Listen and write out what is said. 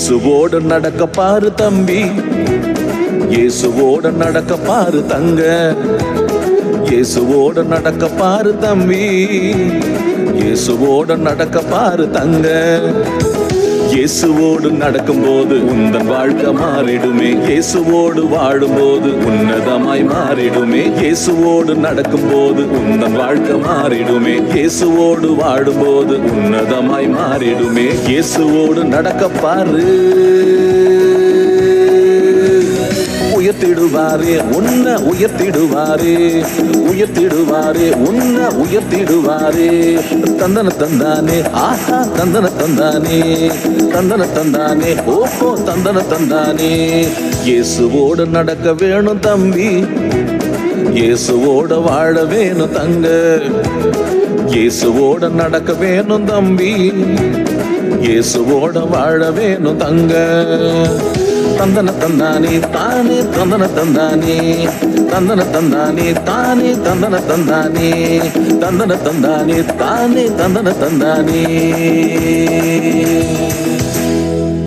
இயேசுவோடு நடக்க பாரு தம்பி, இயேசுவோடு நடக்க பாரு தங்க, இயேசுவோடு நடக்க பாரு தம்பி, இயேசுவோடு நடக்க பாரு தங்க. இயேசுவோடு நடக்கும்போது உந்தன் வாழ்க்கை மாறிடுமே, இயேசுவோடு வாழும்போது உன்னதமாய் மாறிடுமே. இயேசுவோடு நடக்கும்போது உந்தன் வாழ்க்கை மாறிடுமே, இயேசுவோடு வாழும்போது உன்னதமாய் மாறிடுமே. இயேசுவோடு நடக்க பாரு, உயர்த்திடுவாரே உன்னை உயர்த்திடுவாரே, உயர்த்திடுவாரே உன்னை உயர்த்திடுவாரே. தந்தன தந்தானே ஆஹா தந்தன தந்தானே, தந்தன தந்தானே ஓஹோ தந்தன தந்தானே. இயேசுவோடு நடக்க வேணும் தம்பி, இயேசுவோட வாழ வேணும் தங்க, இயேசுவோட நடக்க வேணும் தம்பி, இயேசுவோட வாழ வேணும் தங்க. தந்தன தந்தானே தானே தந்தன தந்தானே, தந்தன தந்தானே தானே தந்தன தந்தானே, தந்தன தந்தானே தானே தந்தன தந்தானே.